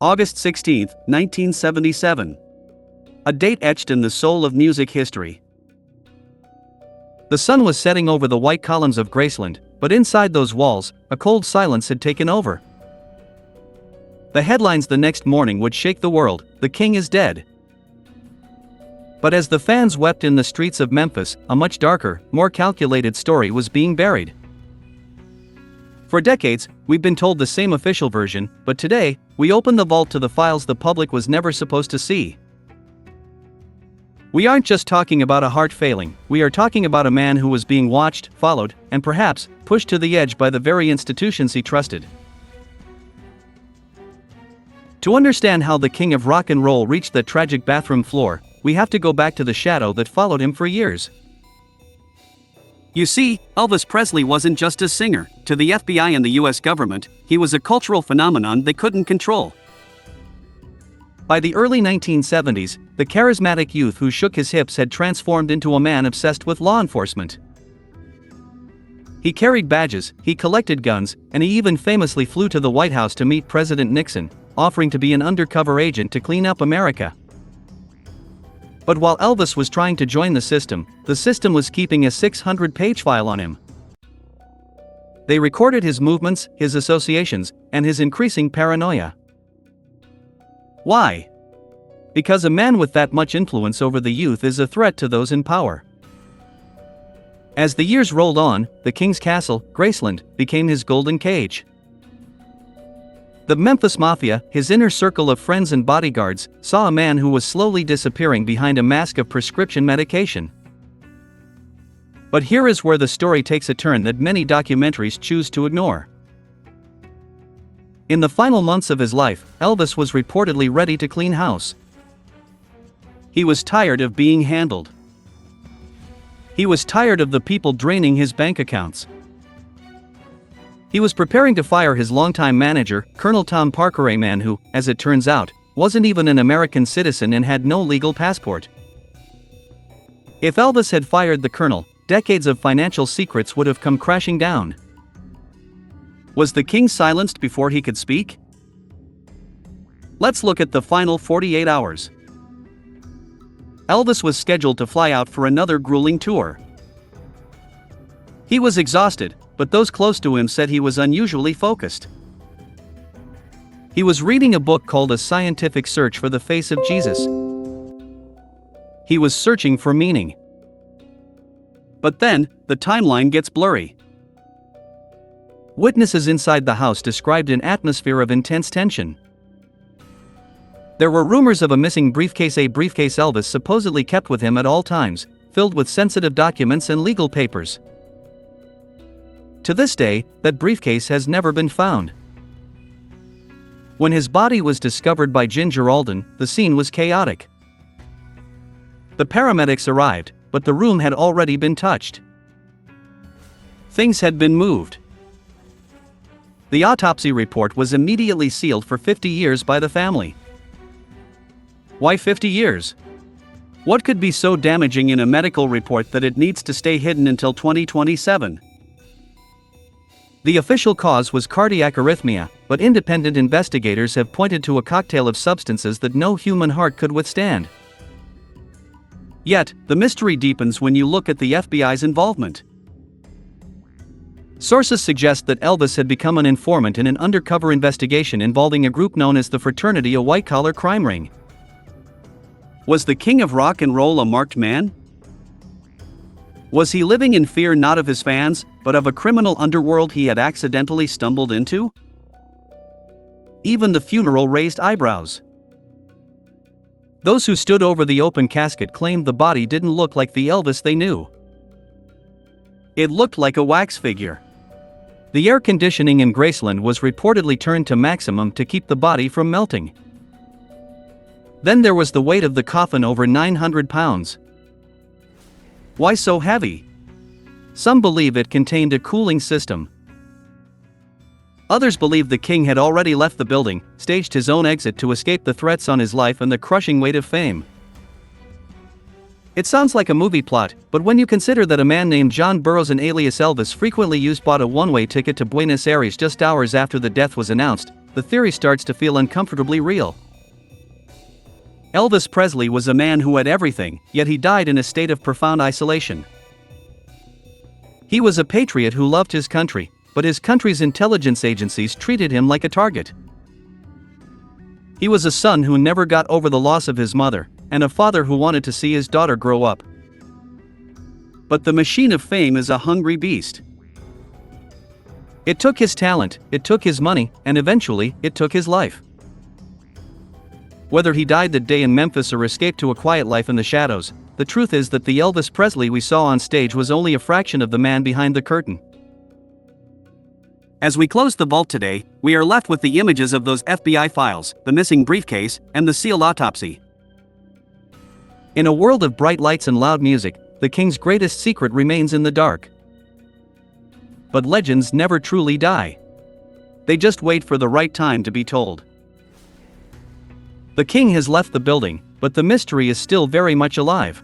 August 16, 1977. A date etched in the soul of music history. The sun was setting over the white columns of Graceland, but inside those walls, a cold silence had taken over. The headlines the next morning would shake the world: the king is dead. But as the fans wept in the streets of Memphis, a much darker, more calculated story was being buried. For decades, we've been told the same official version, but today, we open the vault to the files the public was never supposed to see. We aren't just talking about a heart failing, we are talking about a man who was being watched, followed, and perhaps, pushed to the edge by the very institutions he trusted. To understand how the king of rock and roll reached that tragic bathroom floor, we have to go back to the shadow that followed him for years. You see, Elvis Presley wasn't just a singer. To the FBI and the US government, he was a cultural phenomenon they couldn't control. By the early 1970s, the charismatic youth who shook his hips had transformed into a man obsessed with law enforcement. He carried badges, he collected guns, and he even famously flew to the White House to meet President Nixon, offering to be an undercover agent to clean up America. But while Elvis was trying to join the system was keeping a 600-page file on him. They recorded his movements, his associations, and his increasing paranoia. Why? Because a man with that much influence over the youth is a threat to those in power. As the years rolled on, the king's castle, Graceland, became his golden cage. The Memphis Mafia, his inner circle of friends and bodyguards, saw a man who was slowly disappearing behind a mask of prescription medication. But here is where the story takes a turn that many documentaries choose to ignore. In the final months of his life, Elvis was reportedly ready to clean house. He was tired of being handled. He was tired of the people draining his bank accounts. He was preparing to fire his longtime manager, Colonel Tom Parker, a man who, as it turns out, wasn't even an American citizen and had no legal passport. If Elvis had fired the colonel, decades of financial secrets would have come crashing down. Was the king silenced before he could speak? Let's look at the final 48 hours. Elvis was scheduled to fly out for another grueling tour. He was exhausted, but those close to him said he was unusually focused. He was reading a book called A Scientific Search for the Face of Jesus. He was searching for meaning. But then, the timeline gets blurry. Witnesses inside the house described an atmosphere of intense tension. There were rumors of a missing briefcase Elvis supposedly kept with him at all times, filled with sensitive documents and legal papers. To this day, that briefcase has never been found. When his body was discovered by Ginger Alden, the scene was chaotic. The paramedics arrived, but the room had already been touched. Things had been moved. The autopsy report was immediately sealed for 50 years by the family. Why 50 years? What could be so damaging in a medical report that it needs to stay hidden until 2027? The official cause was cardiac arrhythmia, but independent investigators have pointed to a cocktail of substances that no human heart could withstand. Yet, the mystery deepens when you look at the FBI's involvement. Sources suggest that Elvis had become an informant in an undercover investigation involving a group known as the Fraternity, a white-collar crime ring. Was the king of rock and roll a marked man? Was he living in fear not of his fans, but of a criminal underworld he had accidentally stumbled into? Even the funeral raised eyebrows. Those who stood over the open casket claimed the body didn't look like the Elvis they knew. It looked like a wax figure. The air conditioning in Graceland was reportedly turned to maximum to keep the body from melting. Then there was the weight of the coffin, over 900 pounds. Why so heavy? Some believe it contained a cooling system. Others believe the king had already left the building, staged his own exit to escape the threats on his life and the crushing weight of fame. It sounds like a movie plot, but when you consider that a man named John Burroughs, an alias Elvis, frequently bought a one-way ticket to Buenos Aires just hours after the death was announced, the theory starts to feel uncomfortably real. Elvis Presley was a man who had everything, yet he died in a state of profound isolation. He was a patriot who loved his country, but his country's intelligence agencies treated him like a target. He was a son who never got over the loss of his mother, and a father who wanted to see his daughter grow up. But the machine of fame is a hungry beast. It took his talent, it took his money, and eventually, it took his life. Whether he died that day in Memphis or escaped to a quiet life in the shadows, the truth is that the Elvis Presley we saw on stage was only a fraction of the man behind the curtain. As we close the vault today, we are left with the images of those FBI files, the missing briefcase, and the sealed autopsy. In a world of bright lights and loud music, the king's greatest secret remains in the dark. But legends never truly die. They just wait for the right time to be told. The king has left the building, but the mystery is still very much alive.